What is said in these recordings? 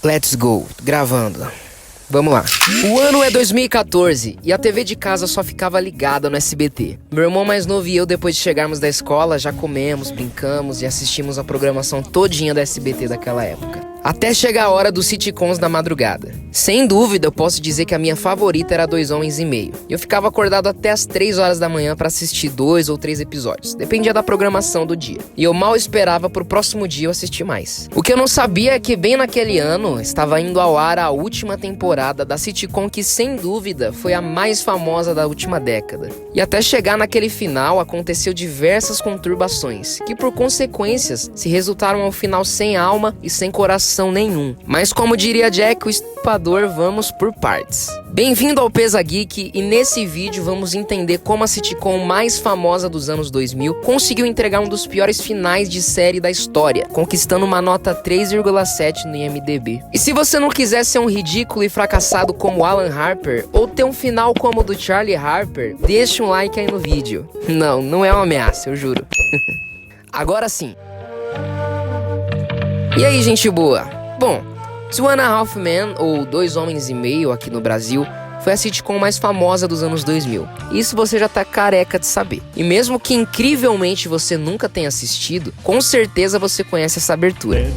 Let's go, gravando. Vamos lá. O ano é 2014 e a TV de casa só ficava ligada no SBT. Meu irmão mais novo e eu, depois de chegarmos da escola, já comemos, brincamos e assistimos a programação todinha da SBT daquela época. Até chegar a hora dos sitcoms da madrugada. Sem dúvida, eu posso dizer que a minha favorita era Dois Homens e Meio. Eu ficava acordado até as 3 horas da manhã pra assistir 2 ou 3 episódios. Dependia da programação do dia. E eu mal esperava pro próximo dia eu assistir mais. O que eu não sabia é que bem naquele ano, estava indo ao ar a última temporada da sitcom que, sem dúvida, foi a mais famosa da última década. E até chegar naquele final, aconteceu diversas conturbações, que por consequências se resultaram ao final sem alma e sem coração nenhum. Mas como diria Jack o Estripador, vamos por partes. Bem-vindo ao Pesa Geek, e nesse vídeo vamos entender como a sitcom mais famosa dos anos 2000 conseguiu entregar um dos piores finais de série da história, conquistando uma nota 3,7 no IMDb. E se você não quiser ser um ridículo e fracassado como Alan Harper, ou ter um final como o do Charlie Harper, deixa um like aí no vídeo. Não é uma ameaça, eu juro. Agora sim. E aí, gente boa? Bom, Two and a Half Men, ou Dois Homens e Meio aqui no Brasil, foi a sitcom mais famosa dos anos 2000. Isso você já tá careca de saber. E mesmo que incrivelmente você nunca tenha assistido, com certeza você conhece essa abertura.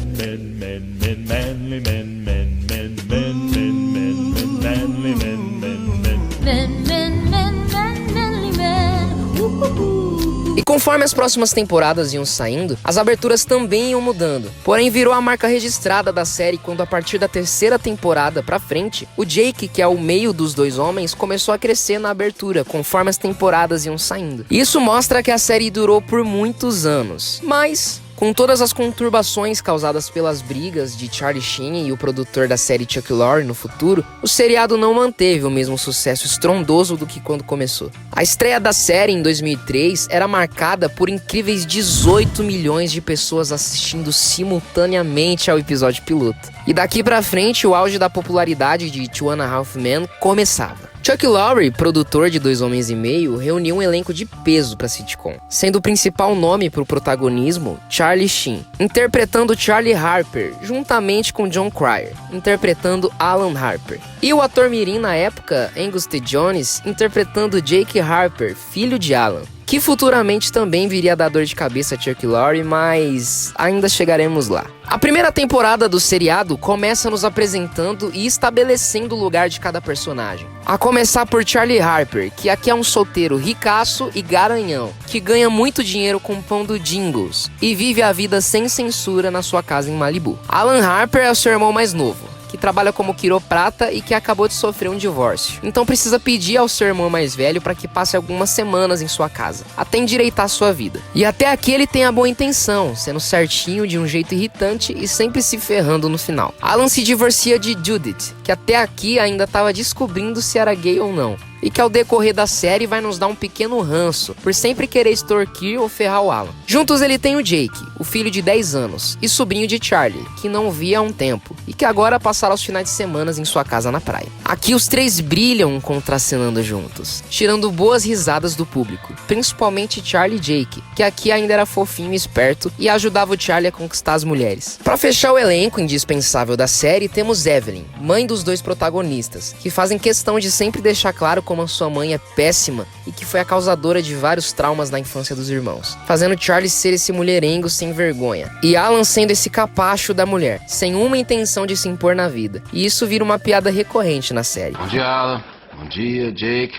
E conforme as próximas temporadas iam saindo, as aberturas também iam mudando. Porém, virou a marca registrada da série quando, a partir da 3ª temporada pra frente, o Jake, que é o meio dos dois homens, começou a crescer na abertura, conforme as temporadas iam saindo. Isso mostra que a série durou por muitos anos. Mas, com todas as conturbações causadas pelas brigas de Charlie Sheen e o produtor da série Chuck Lorre no futuro, o seriado não manteve o mesmo sucesso estrondoso do que quando começou. A estreia da série em 2003 era marcada por incríveis 18 milhões de pessoas assistindo simultaneamente ao episódio piloto. E daqui pra frente, o auge da popularidade de Two and a Half Men começava. Chuck Lorre, produtor de Dois Homens e Meio, reuniu um elenco de peso para a sitcom, sendo o principal nome para o protagonismo Charlie Sheen, interpretando Charlie Harper, juntamente com Jon Cryer, interpretando Alan Harper. E o ator mirim na época, Angus T. Jones, interpretando Jake Harper, filho de Alan, que futuramente também viria a dar dor de cabeça a Chuck Lorre, mas ainda chegaremos lá. A primeira temporada do seriado começa nos apresentando e estabelecendo o lugar de cada personagem. A começar por Charlie Harper, que aqui é um solteiro ricaço e garanhão, que ganha muito dinheiro com o pão do Jingles e vive a vida sem censura na sua casa em Malibu. Alan Harper é o seu irmão mais novo, que trabalha como quiroprata e que acabou de sofrer um divórcio. Então precisa pedir ao seu irmão mais velho para que passe algumas semanas em sua casa, até endireitar sua vida. E até aqui ele tem a boa intenção, sendo certinho de um jeito irritante e sempre se ferrando no final. Alan se divorcia de Judith, que até aqui ainda estava descobrindo se era gay ou não, e que ao decorrer da série vai nos dar um pequeno ranço por sempre querer extorquir ou ferrar o Alan. Juntos ele tem o Jake, o filho de 10 anos, e sobrinho de Charlie, que não via há um tempo, e que agora passaram os finais de semana em sua casa na praia. Aqui os três brilham contracenando juntos, tirando boas risadas do público, principalmente Charlie e Jake, que aqui ainda era fofinho e esperto e ajudava o Charlie a conquistar as mulheres. Para fechar o elenco indispensável da série, temos Evelyn, mãe dos dois protagonistas, que fazem questão de sempre deixar claro como a sua mãe é péssima e que foi a causadora de vários traumas na infância dos irmãos, fazendo Charlie ser esse mulherengo sem vergonha, e Alan sendo esse capacho da mulher, sem uma intenção de se impor na vida. E isso vira uma piada recorrente na série. Bom dia, Alan. Bom dia, Jake.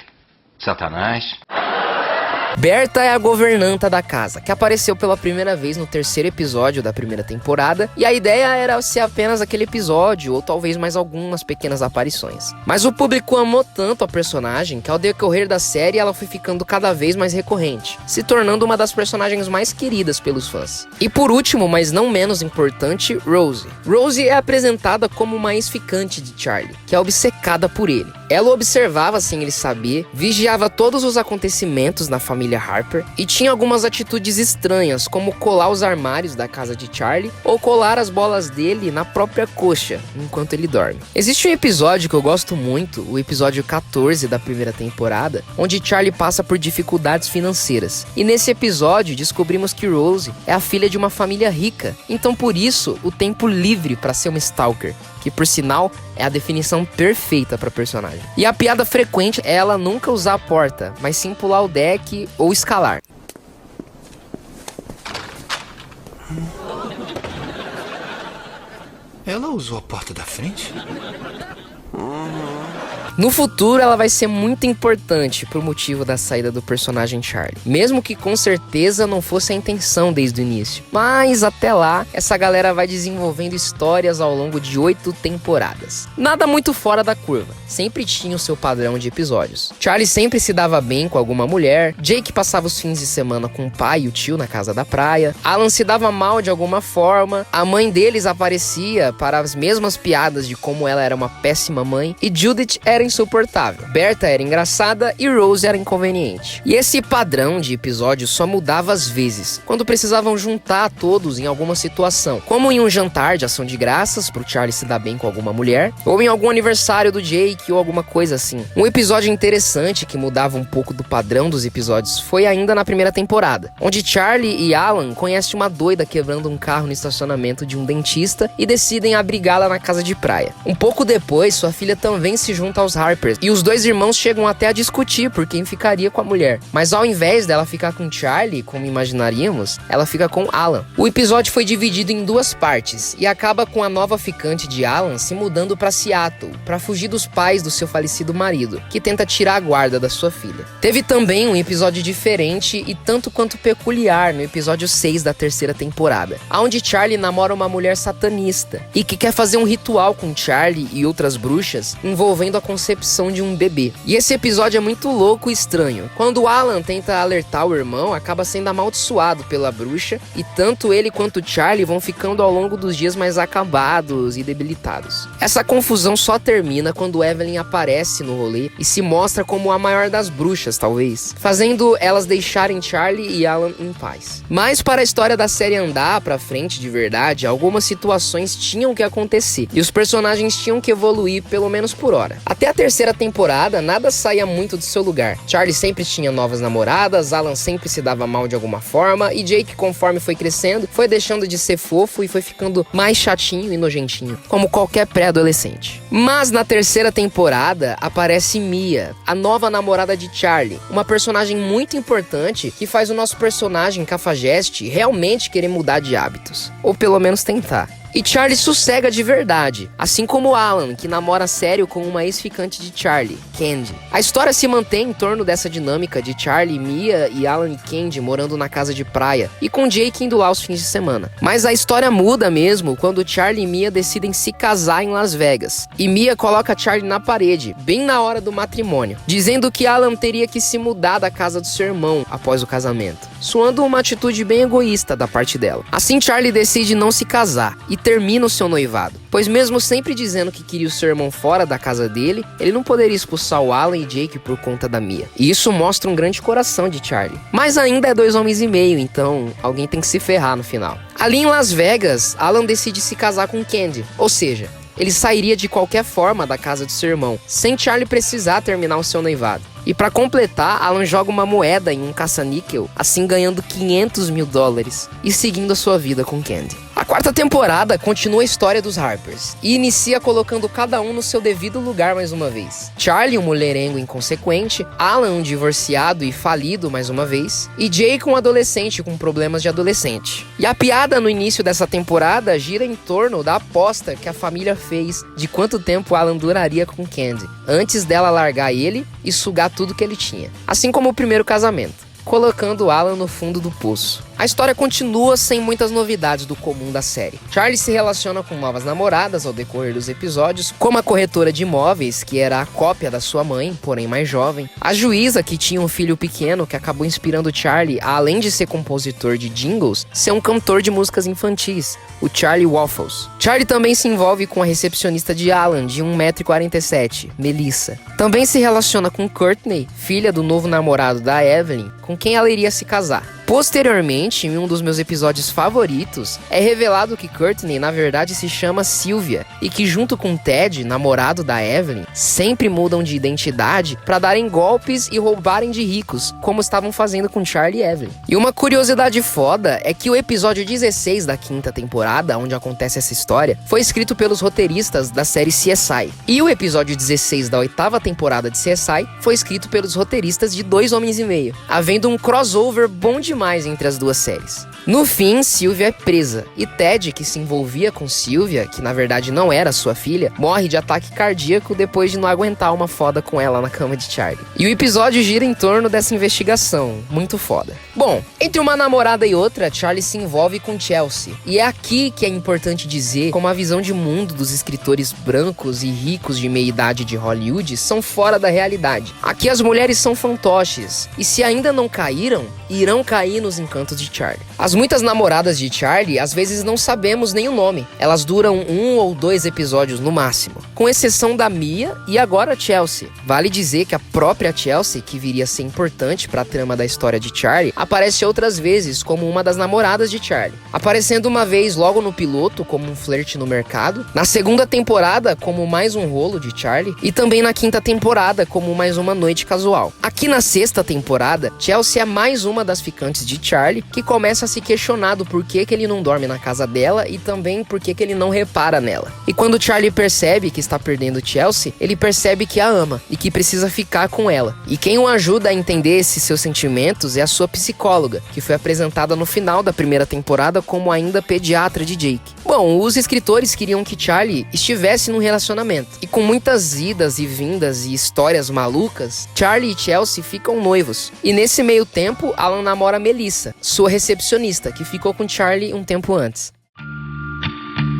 Satanás. Berta é a governanta da casa, que apareceu pela primeira vez no 3º episódio da primeira temporada, e a ideia era ser apenas aquele episódio, ou talvez mais algumas pequenas aparições. Mas o público amou tanto a personagem que ao decorrer da série ela foi ficando cada vez mais recorrente, se tornando uma das personagens mais queridas pelos fãs. E por último, mas não menos importante, Rose. Rose é apresentada como uma ex-ficante de Charlie, que é obcecada por ele. Ela observava sem ele saber, vigiava todos os acontecimentos na família Harper e tinha algumas atitudes estranhas, como colar os armários da casa de Charlie ou colar as bolas dele na própria coxa enquanto ele dorme. Existe um episódio que eu gosto muito, o episódio 14 da primeira temporada, onde Charlie passa por dificuldades financeiras. E nesse episódio descobrimos que Rose é a filha de uma família rica, então por isso o tempo livre para ser uma stalker. que por sinal é a definição perfeita para personagem. E a piada frequente é ela nunca usar a porta, mas sim pular o deck ou escalar. Ela usou a porta da frente? No futuro, ela vai ser muito importante pro motivo da saída do personagem Charlie. Mesmo que com certeza não fosse a intenção desde o início. Mas até lá, essa galera vai desenvolvendo histórias ao longo de 8 temporadas. Nada muito fora da curva. Sempre tinha o seu padrão de episódios. Charlie sempre se dava bem com alguma mulher. Jake passava os fins de semana com o pai e o tio na casa da praia. Alan se dava mal de alguma forma. A mãe deles aparecia para as mesmas piadas de como ela era uma péssima mãe. E Judith era insuportável. Berta era engraçada e Rose era inconveniente. E esse padrão de episódios só mudava às vezes, quando precisavam juntar todos em alguma situação, como em um jantar de ação de graças pro Charlie se dar bem com alguma mulher, ou em algum aniversário do Jake ou alguma coisa assim. Um episódio interessante que mudava um pouco do padrão dos episódios foi ainda na primeira temporada, onde Charlie e Alan conhecem uma doida quebrando um carro no estacionamento de um dentista e decidem abrigá-la na casa de praia. Um pouco depois, sua filha também se junta aos Harpers, e os dois irmãos chegam até a discutir por quem ficaria com a mulher. Mas ao invés dela ficar com Charlie, como imaginaríamos, ela fica com Alan. O episódio foi dividido em 2 partes, e acaba com a nova ficante de Alan se mudando para Seattle, para fugir dos pais do seu falecido marido, que tenta tirar a guarda da sua filha. Teve também um episódio diferente e tanto quanto peculiar no episódio 6 da terceira temporada, onde Charlie namora uma mulher satanista, e que quer fazer um ritual com Charlie e outras bruxas, envolvendo a concepção de um bebê. E esse episódio é muito louco e estranho. Quando Alan tenta alertar o irmão, acaba sendo amaldiçoado pela bruxa, e tanto ele quanto Charlie vão ficando ao longo dos dias mais acabados e debilitados. Essa confusão só termina quando Evelyn aparece no rolê e se mostra como a maior das bruxas, talvez, fazendo elas deixarem Charlie e Alan em paz. Mas para a história da série andar pra frente de verdade, algumas situações tinham que acontecer, e os personagens tinham que evoluir pelo menos por hora. Até a terceira temporada, nada saía muito do seu lugar. Charlie sempre tinha novas namoradas, Alan sempre se dava mal de alguma forma, e Jake, conforme foi crescendo, foi deixando de ser fofo e foi ficando mais chatinho e nojentinho, como qualquer pré-adolescente. Mas na terceira temporada, aparece Mia, a nova namorada de Charlie, uma personagem muito importante que faz o nosso personagem cafajeste realmente querer mudar de hábitos, ou pelo menos tentar. E Charlie sossega de verdade, assim como Alan, que namora sério com uma ex-ficante de Charlie, Candy. A história se mantém em torno dessa dinâmica de Charlie, Mia e Alan e Candy morando na casa de praia, e com Jake indo lá aos fins de semana. Mas a história muda mesmo quando Charlie e Mia decidem se casar em Las Vegas. E Mia coloca Charlie na parede, bem na hora do matrimônio, dizendo que Alan teria que se mudar da casa do seu irmão após o casamento, soando uma atitude bem egoísta da parte dela. Assim, Charlie decide não se casar e termina o seu noivado, pois mesmo sempre dizendo que queria o seu irmão fora da casa dele, ele não poderia expulsar o Alan e Jake por conta da Mia. E isso mostra um grande coração de Charlie. Mas ainda é 2 homens e meio, então alguém tem que se ferrar no final. Ali em Las Vegas, Alan decide se casar com Candy, ou seja, ele sairia de qualquer forma da casa do seu irmão, sem Charlie precisar terminar o seu noivado. E pra completar, Alan joga uma moeda em um caça-níquel, assim ganhando $500 mil e seguindo a sua vida com Candy. A quarta temporada continua a história dos Harpers e inicia colocando cada um no seu devido lugar mais uma vez. Charlie, um mulherengo inconsequente, Alan, um divorciado e falido mais uma vez, e Jake, um adolescente com problemas de adolescente. E a piada no início dessa temporada gira em torno da aposta que a família fez de quanto tempo Alan duraria com Candy, antes dela largar ele e sugar tudo que ele tinha, assim como o primeiro casamento, colocando Alan no fundo do poço. A história continua sem muitas novidades do comum da série. Charlie se relaciona com novas namoradas ao decorrer dos episódios, como a corretora de imóveis, que era a cópia da sua mãe, porém mais jovem, a juíza, que tinha um filho pequeno que acabou inspirando Charlie a, além de ser compositor de jingles, ser um cantor de músicas infantis, o Charlie Waffles. Charlie também se envolve com a recepcionista de Alan, de 1,47 m, Melissa. Também se relaciona com Courtney, filha do novo namorado da Evelyn, com quem ela iria se casar. Posteriormente, em um dos meus episódios favoritos, é revelado que Courtney na verdade se chama Sylvia e que junto com Ted, namorado da Evelyn, sempre mudam de identidade para darem golpes e roubarem de ricos, como estavam fazendo com Charlie e Evelyn. E uma curiosidade foda é que o episódio 16 da 5ª temporada, onde acontece essa história, foi escrito pelos roteiristas da série CSI. E o episódio 16 da 8ª temporada de CSI foi escrito pelos roteiristas de 2 Homens e Meio, havendo um crossover bom demais entre as duas séries. No fim, Sylvia é presa, e Ted, que se envolvia com Sylvia, que na verdade não era sua filha, morre de ataque cardíaco depois de não aguentar uma foda com ela na cama de Charlie. E o episódio gira em torno dessa investigação, muito foda. Bom, entre uma namorada e outra, Charlie se envolve com Chelsea, e é aqui que é importante dizer como a visão de mundo dos escritores brancos e ricos de meia-idade de Hollywood são fora da realidade. Aqui as mulheres são fantoches, e se ainda não caíram, irão cair nos encantos de Charlie. As muitas namoradas de Charlie, às vezes não sabemos nem o nome. Elas duram 1 ou 2 episódios no máximo, com exceção da Mia e agora Chelsea. Vale dizer que a própria Chelsea, que viria a ser importante para a trama da história de Charlie, aparece outras vezes como uma das namoradas de Charlie, aparecendo uma vez logo no piloto como um flerte no mercado, na 2ª temporada como mais um rolo de Charlie e também na 5ª temporada como mais uma noite casual. Aqui na 6ª temporada, Chelsea é mais uma das ficantes de Charlie, que começa a se questionar do porquê que ele não dorme na casa dela e também porquê que ele não repara nela. E quando Charlie percebe que está perdendo Chelsea, ele percebe que a ama e que precisa ficar com ela. E quem o ajuda a entender esses seus sentimentos é a sua psicóloga, que foi apresentada no final da 1ª temporada como ainda pediatra de Jake. Bom, os escritores queriam que Charlie estivesse num relacionamento. E com muitas idas e vindas e histórias malucas, Charlie e Chelsea ficam noivos. E nesse meio tempo, Alan namora Melissa, sua recepcionista, que ficou com Charlie um tempo antes.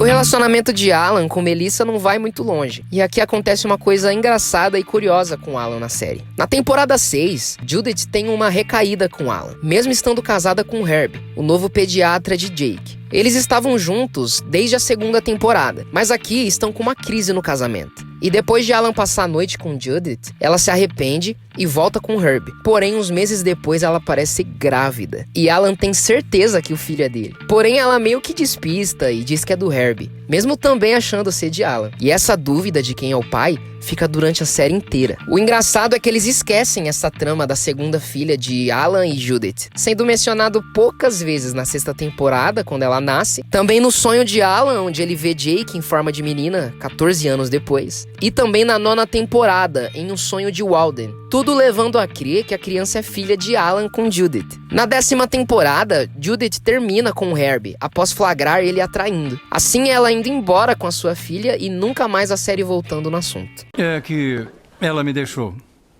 O relacionamento de Alan com Melissa não vai muito longe, e aqui acontece uma coisa engraçada e curiosa com Alan na série. Na temporada 6, Judith tem uma recaída com Alan, mesmo estando casada com Herb, o novo pediatra de Jake. Eles estavam juntos desde a 2ª temporada, mas aqui estão com uma crise no casamento. E depois de Alan passar a noite com Judith, ela se arrepende e volta com Herb. Porém, uns meses depois, ela parece grávida. E Alan tem certeza que o filho é dele. Porém, ela meio que despista e diz que é do Herb, mesmo também achando ser de Alan. E essa dúvida de quem é o pai fica durante a série inteira. O engraçado é que eles esquecem essa trama da 2ª filha de Alan e Judith, sendo mencionado poucas vezes na 6ª temporada, quando ela nasce, também no sonho de Alan, onde ele vê Jake em forma de menina 14 anos depois, e também na 9ª temporada, em um sonho de Walden, tudo levando a crer que a criança é filha de Alan com Judith. Na 10ª temporada, Judith termina com Herb, após flagrar ele a traindo. Assim, ela indo embora com a sua filha e nunca mais a série voltando no assunto. É que ela me deixou.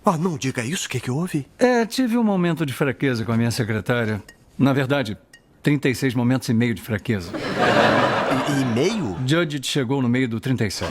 Ah, não diga isso. O que houve? Tive um momento de fraqueza com a minha secretária. Na verdade, 36 momentos e meio de fraqueza. E meio? Judith chegou no meio do 37.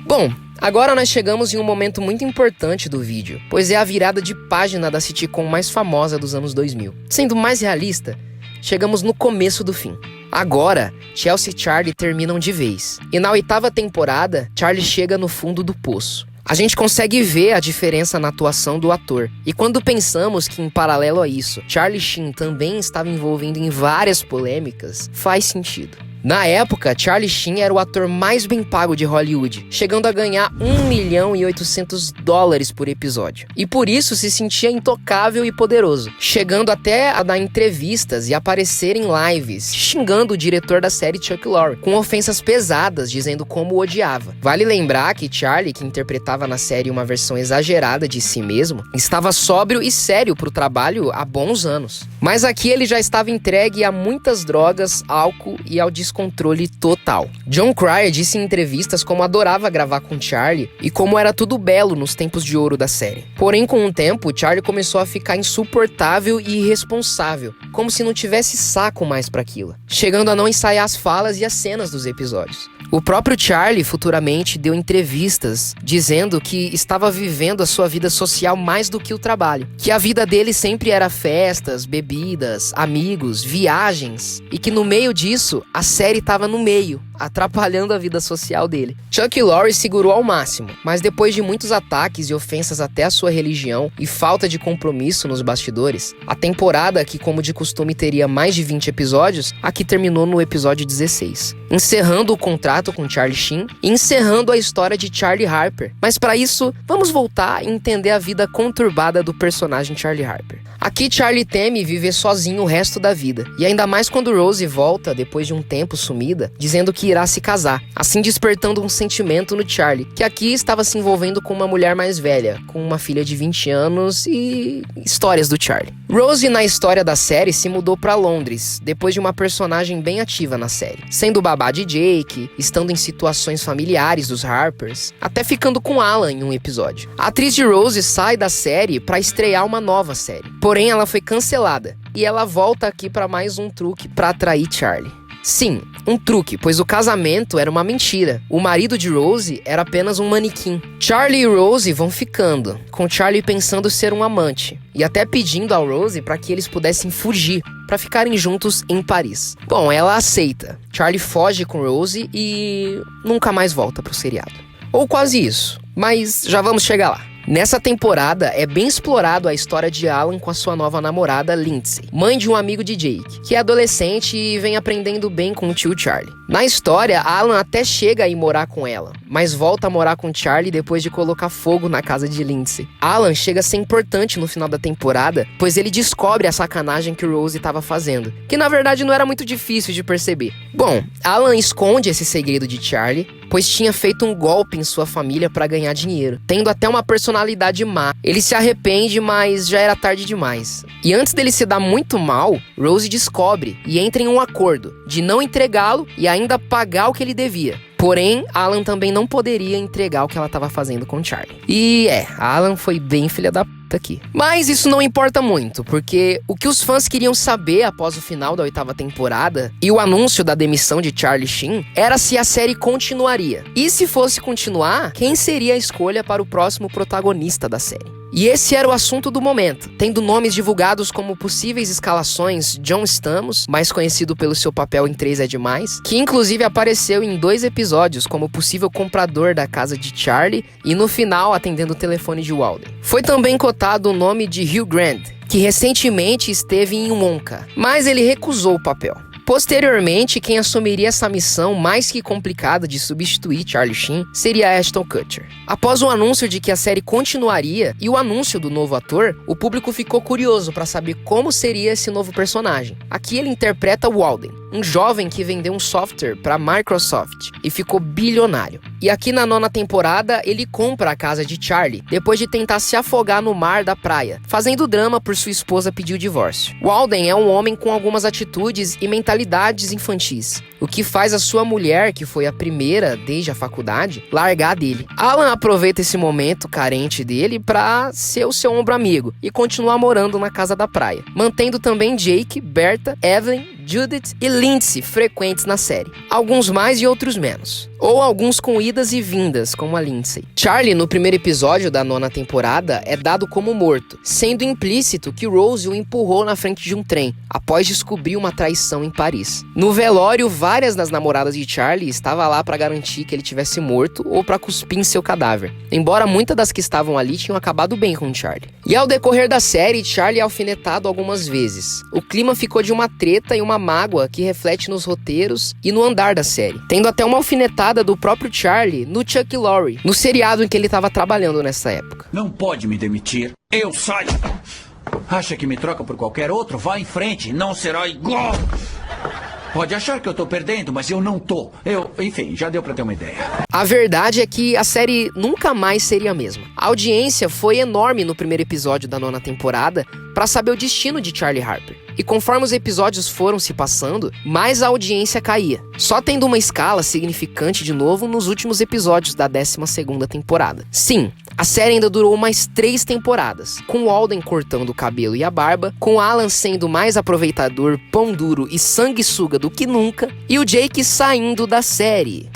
Bom, agora nós chegamos em um momento muito importante do vídeo, pois é a virada de página da sitcom mais famosa dos anos 2000. Sendo mais realista, chegamos no começo do fim. Agora, Chelsea e Charlie terminam de vez. E na 8ª temporada, Charlie chega no fundo do poço. A gente consegue ver a diferença na atuação do ator. E quando pensamos que, em paralelo a isso, Charlie Sheen também estava envolvido em várias polêmicas, faz sentido. Na época, Charlie Sheen era o ator mais bem pago de Hollywood, chegando a ganhar $1.800.000 por episódio. E por isso se sentia intocável e poderoso, chegando até a dar entrevistas e aparecer em lives, xingando o diretor da série Chuck Lorre, com ofensas pesadas, dizendo como o odiava. Vale lembrar que Charlie, que interpretava na série uma versão exagerada de si mesmo, estava sóbrio e sério pro trabalho há bons anos. Mas aqui ele já estava entregue a muitas drogas, álcool e ao descontrole total. Jon Cryer disse em entrevistas como adorava gravar com Charlie e como era tudo belo nos tempos de ouro da série. Porém, com o tempo, Charlie começou a ficar insuportável e irresponsável, como se não tivesse saco mais para aquilo, chegando a não ensaiar as falas e as cenas dos episódios. O próprio Charlie futuramente deu entrevistas dizendo que estava vivendo a sua vida social mais do que o trabalho, que a vida dele sempre era festas, bebidas, amigos, viagens, e que no meio disso, a série estava no meio, atrapalhando a vida social dele. Chuck Lorre segurou ao máximo, mas depois de muitos ataques e ofensas até a sua religião e falta de compromisso nos bastidores, a temporada, que como de costume teria mais de 20 episódios, aqui terminou no episódio 16, encerrando o contrato com Charlie Sheen e encerrando a história de Charlie Harper. Mas para isso, vamos voltar e entender a vida conturbada do personagem Charlie Harper. Aqui Charlie teme viver sozinho o resto da vida, e ainda mais quando Rose volta, depois de um tempo sumida, dizendo que irá se casar, assim despertando um sentimento no Charlie, que aqui estava se envolvendo com uma mulher mais velha, com uma filha de 20 anos e histórias do Charlie. Rose, na história da série, se mudou para Londres, depois de uma personagem bem ativa na série, sendo babá de Jake, estando em situações familiares dos Harpers, até ficando com Alan em um episódio. A atriz de Rose sai da série para estrear uma nova série, porém ela foi cancelada, e ela volta aqui para mais um truque para atrair Charlie. Sim, um truque, pois o casamento era uma mentira. O marido de Rose era apenas um manequim. Charlie e Rose vão ficando, com Charlie pensando ser um amante, e até pedindo a Rose para que eles pudessem fugir, para ficarem juntos em Paris. Bom, ela aceita. Charlie foge com Rose e nunca mais volta pro seriado. Ou quase isso, mas já vamos chegar lá. Nessa temporada, é bem explorado a história de Alan com a sua nova namorada, Lindsay, mãe de um amigo de Jake, que é adolescente e vem aprendendo bem com o tio Charlie. Na história, Alan até chega a ir morar com ela, mas volta a morar com Charlie depois de colocar fogo na casa de Lindsay. Alan chega a ser importante no final da temporada, pois ele descobre a sacanagem que Rose estava fazendo, que na verdade não era muito difícil de perceber. Bom, Alan esconde esse segredo de Charlie, pois tinha feito um golpe em sua família para ganhar dinheiro, tendo até uma personalidade má. Ele se arrepende, mas já era tarde demais. E antes dele se dar muito mal, Rose descobre e entra em um acordo de não entregá-lo e ainda pagar o que ele devia. Porém, Alan também não poderia entregar o que ela estava fazendo com Charlie. E Alan foi bem filha da puta aqui. Mas isso não importa muito, porque o que os fãs queriam saber após o final da 8ª temporada e o anúncio da demissão de Charlie Sheen era se a série continuaria. E se fosse continuar, quem seria a escolha para o próximo protagonista da série? E esse era o assunto do momento, tendo nomes divulgados como possíveis escalações: John Stamos, mais conhecido pelo seu papel em 3 é Demais, que inclusive apareceu em 2 episódios como possível comprador da casa de Charlie e no final atendendo o telefone de Walden. Foi também cotado o nome de Hugh Grant, que recentemente esteve em Wonka, mas ele recusou o papel. Posteriormente, quem assumiria essa missão mais que complicada de substituir Charlie Sheen seria Ashton Kutcher. Após o anúncio de que a série continuaria e o anúncio do novo ator, o público ficou curioso para saber como seria esse novo personagem. Aqui ele interpreta Walden, um jovem que vendeu um software para a Microsoft e ficou bilionário. E aqui na 9ª temporada, ele compra a casa de Charlie depois de tentar se afogar no mar da praia, fazendo drama por sua esposa pedir o divórcio. Walden é um homem com algumas atitudes e mentalidades infantis, o que faz a sua mulher, que foi a primeira desde a faculdade, largar dele. Alan aproveita esse momento carente dele para ser o seu ombro amigo e continuar morando na casa da praia, mantendo também Jake, Berta, Evelyn, Judith e Lindsay frequentes na série. Alguns mais e outros menos. Ou alguns com idas e vindas, como a Lindsay. Charlie, no primeiro episódio da 9ª temporada, é dado como morto, sendo implícito que Rose o empurrou na frente de um trem, após descobrir uma traição em Paris. No velório, várias das namoradas de Charlie estavam lá para garantir que ele tivesse morto ou para cuspir em seu cadáver, embora muitas das que estavam ali tinham acabado bem com Charlie. E ao decorrer da série, Charlie é alfinetado algumas vezes. O clima ficou de uma treta e uma mágoa que reflete nos roteiros e no andar da série, tendo até uma alfinetada do próprio Charlie no Chuck Lorre, no seriado em que ele estava trabalhando nessa época. Não pode me demitir. Eu saio. Acha que me troca por qualquer outro? Vá em frente, não será igual. Pode achar que eu tô perdendo, mas eu não tô. Enfim, já deu pra ter uma ideia. A verdade é que a série nunca mais seria a mesma. A audiência foi enorme no primeiro episódio da 9ª temporada para saber o destino de Charlie Harper. E conforme os episódios foram se passando, mais a audiência caía, só tendo uma escala significante de novo nos últimos episódios da 12ª temporada. Sim, a série ainda durou mais 3 temporadas, com Walden cortando o cabelo e a barba, com Alan sendo mais aproveitador, pão duro e sanguessuga do que nunca, e o Jake saindo da série.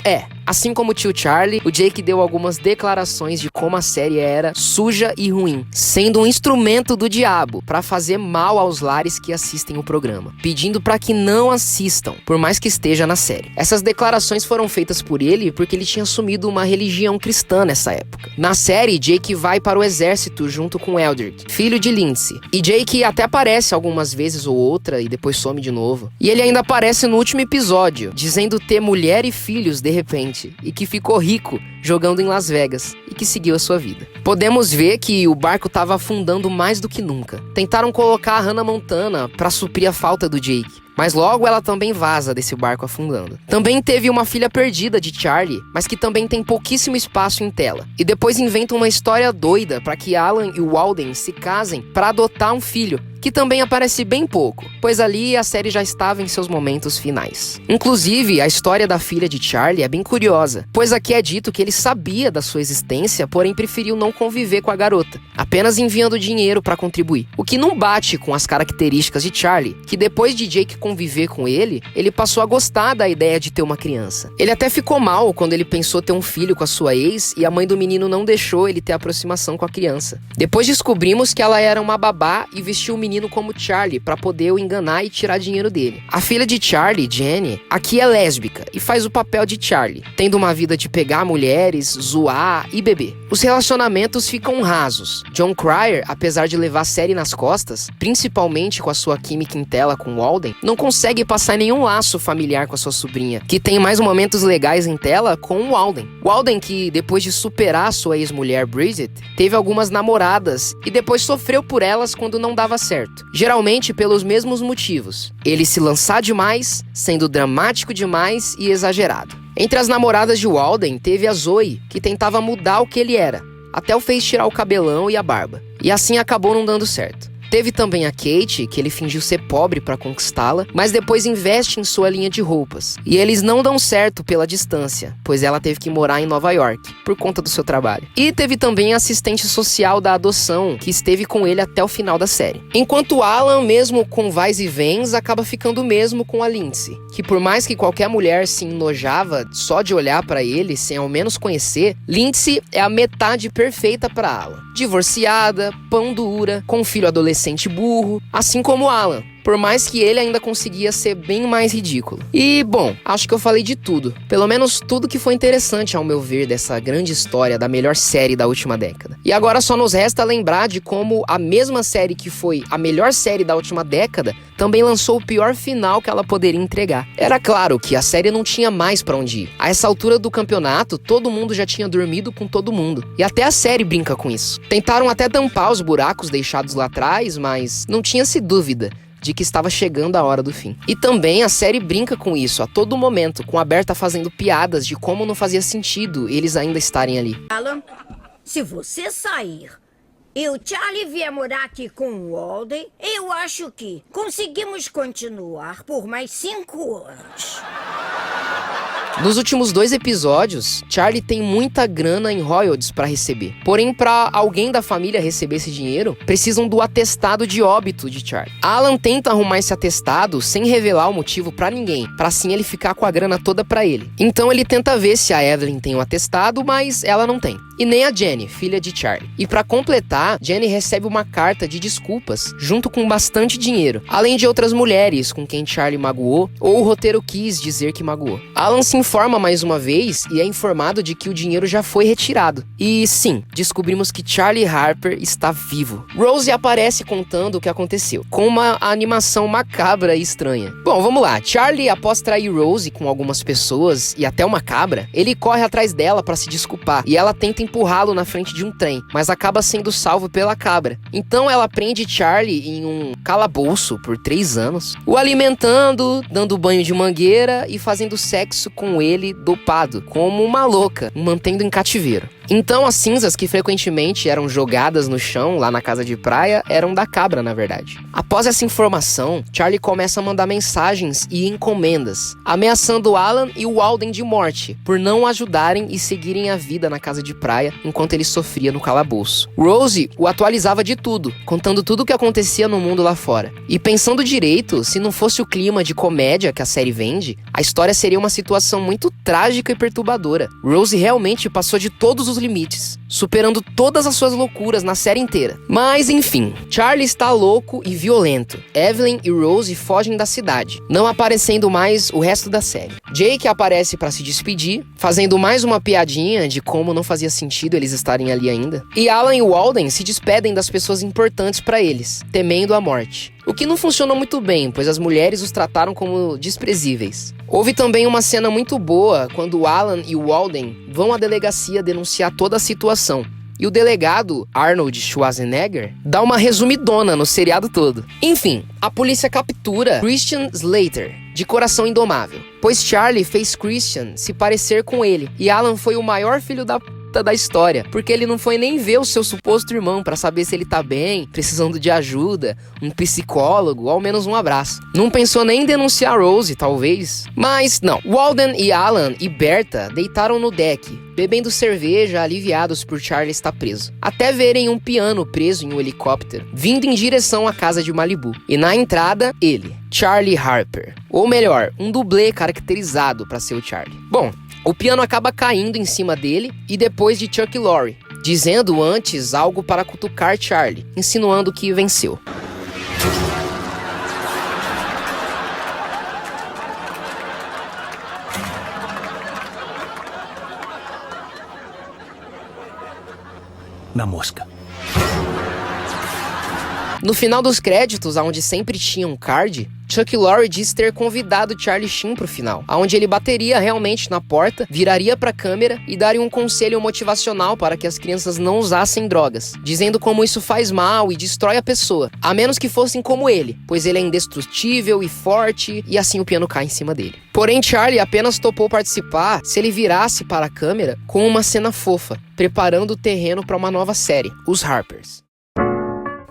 Assim como o tio Charlie, o Jake deu algumas declarações de como a série era suja e ruim, sendo um instrumento do diabo para fazer mal aos lares que assistem o programa, pedindo para que não assistam, por mais que esteja na série. Essas declarações foram feitas por ele porque ele tinha assumido uma religião cristã nessa época. Na série, Jake vai para o exército junto com Eldrick, filho de Lindsay, e Jake até aparece algumas vezes ou outra e depois some de novo. E ele ainda aparece no último episódio, dizendo ter mulher e filhos de repente, e que ficou rico jogando em Las Vegas e que seguiu a sua vida. Podemos ver que o barco estava afundando mais do que nunca. Tentaram colocar a Hannah Montana para suprir a falta do Jake, mas logo ela também vaza desse barco afundando. Também teve uma filha perdida de Charlie, mas que também tem pouquíssimo espaço em tela. E depois inventam uma história doida para que Alan e o Walden se casem para adotar um filho, que também aparece bem pouco, pois ali a série já estava em seus momentos finais. Inclusive, a história da filha de Charlie é bem curiosa, pois aqui é dito que ele sabia da sua existência, porém preferiu não conviver com a garota, apenas enviando dinheiro para contribuir. O que não bate com as características de Charlie, que depois de Jake conviver com ele passou a gostar da ideia de ter uma criança. Ele até ficou mal quando ele pensou ter um filho com a sua ex e a mãe do menino não deixou ele ter aproximação com a criança. Depois descobrimos que ela era uma babá e vestiu o menino como Charlie para poder o enganar e tirar dinheiro dele. A filha de Charlie, Jenny, aqui é lésbica e faz o papel de Charlie, tendo uma vida de pegar mulheres, zoar e beber. Os relacionamentos ficam rasos. Jon Cryer, apesar de levar a série nas costas, principalmente com a sua química em tela com Walden, não consegue passar nenhum laço familiar com a sua sobrinha, que tem mais momentos legais em tela com o Walden. Walden, que depois de superar sua ex-mulher Bridget, teve algumas namoradas e depois sofreu por elas quando não dava certo. Geralmente pelos mesmos motivos. Ele se lançar demais, sendo dramático demais e exagerado. Entre as namoradas de Walden, teve a Zoe, que tentava mudar o que ele era, até o fez tirar o cabelão e a barba. E assim acabou não dando certo. Teve também a Kate, que ele fingiu ser pobre para conquistá-la, mas depois investe em sua linha de roupas. E eles não dão certo pela distância, pois ela teve que morar em Nova York, por conta do seu trabalho. E teve também a assistente social da adoção, que esteve com ele até o final da série. Enquanto Alan, mesmo com vais e vens, acaba ficando mesmo com a Lindsay, que por mais que qualquer mulher se enojava só de olhar para ele, sem ao menos conhecer, Lindsay é a metade perfeita para Alan. Divorciada, pão dura, com um filho adolescente burro, assim como Alan, por mais que ele ainda conseguia ser bem mais ridículo. E, bom, acho que eu falei de tudo. Pelo menos tudo que foi interessante, ao meu ver, dessa grande história da melhor série da última década. E agora só nos resta lembrar de como a mesma série que foi a melhor série da última década também lançou o pior final que ela poderia entregar. Era claro que a série não tinha mais pra onde ir. A essa altura do campeonato, todo mundo já tinha dormido com todo mundo. E até a série brinca com isso. Tentaram até tampar os buracos deixados lá atrás, mas não tinha-se dúvida de que estava chegando a hora do fim. E também a série brinca com isso a todo momento, com a Berta fazendo piadas de como não fazia sentido eles ainda estarem ali. Alan, se você sair e o Charlie vier morar aqui com o Walden, eu acho que conseguimos continuar por mais 5 anos. Nos últimos 2 episódios, Charlie tem muita grana em royalties para receber. Porém, para alguém da família receber esse dinheiro, precisam do atestado de óbito de Charlie. Alan tenta arrumar esse atestado sem revelar o motivo para ninguém, para assim ele ficar com a grana toda para ele. Então ele tenta ver se a Evelyn tem o atestado, mas ela não tem. E nem a Jenny, filha de Charlie. E para completar, Jenny recebe uma carta de desculpas, junto com bastante dinheiro, além de outras mulheres com quem Charlie magoou, ou o roteiro quis dizer que magoou. Alan se informa mais uma vez e é informado de que o dinheiro já foi retirado. E sim, descobrimos que Charlie Harper está vivo. Rose aparece contando o que aconteceu, com uma animação macabra e estranha. Bom, vamos lá. Charlie, após trair Rose com algumas pessoas e até uma cabra, ele corre atrás dela para se desculpar, e ela tenta empurrá-lo na frente de um trem, mas acaba sendo salvo pela cabra. Então ela prende Charlie em um calabouço por 3 anos, o alimentando, dando banho de mangueira e fazendo sexo com ele dopado, como uma louca, o mantendo em cativeiro. Então as cinzas que frequentemente eram jogadas no chão lá na casa de praia eram da cabra, na verdade. Após essa informação, Charlie começa a mandar mensagens e encomendas, ameaçando Alan e o Walden de morte, por não ajudarem e seguirem a vida na casa de praia enquanto ele sofria no calabouço. Rose o atualizava de tudo, contando tudo o que acontecia no mundo lá fora. E pensando direito, se não fosse o clima de comédia que a série vende, a história seria uma situação muito trágica e perturbadora. Rose realmente passou de todos os limites, superando todas as suas loucuras na série inteira. Mas enfim, Charlie está louco e violento. Evelyn e Rose fogem da cidade, não aparecendo mais o resto da série. Jake aparece para se despedir, fazendo mais uma piadinha de como não fazia sentido eles estarem ali ainda. E Alan e Walden se despedem das pessoas importantes para eles, temendo a morte. O que não funcionou muito bem, pois as mulheres os trataram como desprezíveis. Houve também uma cena muito boa quando Alan e Walden vão à delegacia denunciar toda a situação. E o delegado, Arnold Schwarzenegger, dá uma resumidona no seriado todo. Enfim, a polícia captura Christian Slater, de coração indomável, pois Charlie fez Christian se parecer com ele, e Alan foi o maior filho da história, porque ele não foi nem ver o seu suposto irmão pra saber se ele tá bem, precisando de ajuda, um psicólogo, ou ao menos um abraço. Não pensou nem em denunciar Rose, talvez. Mas não. Walden e Alan e Berta deitaram no deck, bebendo cerveja, aliviados por Charlie estar preso, até verem um piano preso em um helicóptero, vindo em direção à casa de Malibu. E na entrada, ele, Charlie Harper. Ou melhor, um dublê caracterizado pra ser o Charlie. Bom, o piano acaba caindo em cima dele e depois de Chuck Lorre, dizendo antes algo para cutucar Charlie, insinuando que venceu. Na mosca. No final dos créditos, onde sempre tinha um card, Chuck Lorre diz ter convidado Charlie Sheen pro final, onde ele bateria realmente na porta, viraria pra câmera e daria um conselho motivacional para que as crianças não usassem drogas, dizendo como isso faz mal e destrói a pessoa, a menos que fossem como ele, pois ele é indestrutível e forte, e assim o piano cai em cima dele. Porém, Charlie apenas topou participar se ele virasse para a câmera com uma cena fofa, preparando o terreno para uma nova série, Os Harpers.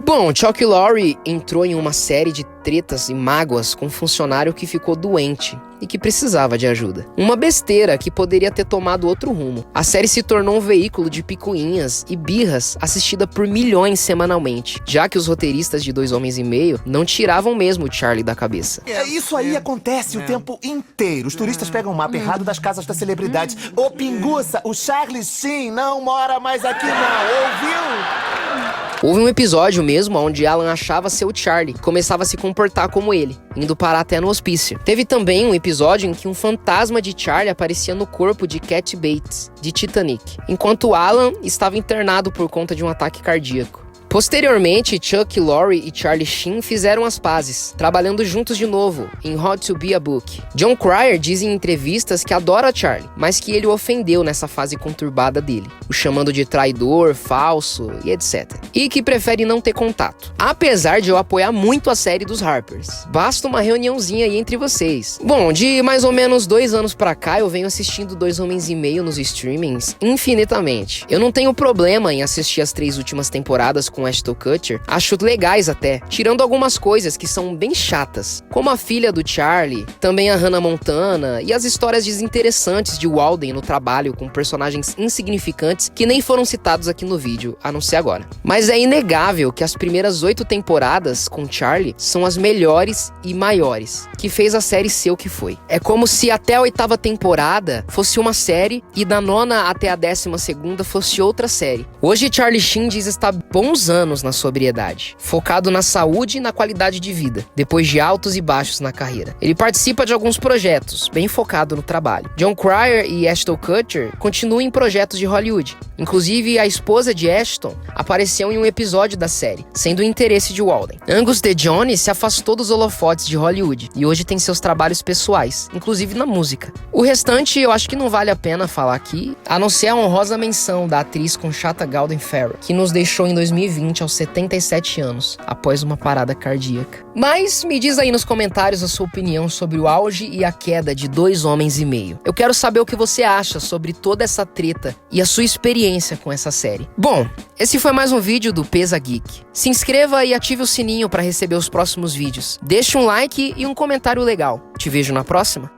Bom, Chuck Lorre entrou em uma série de tretas e mágoas com um funcionário que ficou doente e que precisava de ajuda. Uma besteira que poderia ter tomado outro rumo. A série se tornou um veículo de picuinhas e birras assistida por milhões semanalmente, já que os roteiristas de 2 Homens e Meio não tiravam mesmo o Charlie da cabeça. Isso aí acontece o tempo inteiro. Os turistas pegam o mapa errado das casas das celebridades. Ô, pinguça, o Charlie Sheen não mora mais aqui não, ouviu? Houve um episódio mesmo onde Alan achava ser o Charlie, começava a se comportar como ele, indo parar até no hospício. Teve também um episódio em que um fantasma de Charlie aparecia no corpo de Cat Bates, de Titanic, enquanto Alan estava internado por conta de um ataque cardíaco. Posteriormente, Chuck Lorre e Charlie Sheen fizeram as pazes, trabalhando juntos de novo em How to Be a Book. Jon Cryer diz em entrevistas que adora Charlie, mas que ele o ofendeu nessa fase conturbada dele, o chamando de traidor, falso e etc. E que prefere não ter contato. Apesar de eu apoiar muito a série dos Harpers, basta uma reuniãozinha aí entre vocês. Bom, de mais ou menos 2 anos pra cá, eu venho assistindo 2 Homens e Meio nos streamings infinitamente. Eu não tenho problema em assistir as 3 últimas temporadas com Ashton Kutcher, acho legais até, tirando algumas coisas que são bem chatas, como a filha do Charlie, também a Hannah Montana e as histórias desinteressantes de Walden no trabalho com personagens insignificantes que nem foram citados aqui no vídeo, a não ser agora. Mas é inegável que as primeiras 8 temporadas com Charlie são as melhores e maiores, que fez a série ser o que foi. É como se até a 8ª temporada fosse uma série e da 9ª até a 12ª fosse outra série. Hoje Charlie Sheen diz estar bons anos na sobriedade, focado na saúde e na qualidade de vida, depois de altos e baixos na carreira. Ele participa de alguns projetos, bem focado no trabalho. Jon Cryer e Ashton Kutcher continuam em projetos de Hollywood. Inclusive, a esposa de Ashton apareceu em um episódio da série, sendo o interesse de Walden. Angus DeJohnny se afastou dos holofotes de Hollywood e hoje tem seus trabalhos pessoais, inclusive na música. O restante eu acho que não vale a pena falar aqui, a não ser a honrosa menção da atriz Conchata Gauden Farrell, que nos deixou em 2020 aos 77 anos, após uma parada cardíaca. Mas me diz aí nos comentários a sua opinião sobre o auge e a queda de 2 Homens e Meio. Eu quero saber o que você acha sobre toda essa treta e a sua experiência experiência com essa série. Bom, esse foi mais um vídeo do Pesa Geek. Se inscreva e ative o sininho para receber os próximos vídeos. Deixe um like e um comentário legal. Te vejo na próxima.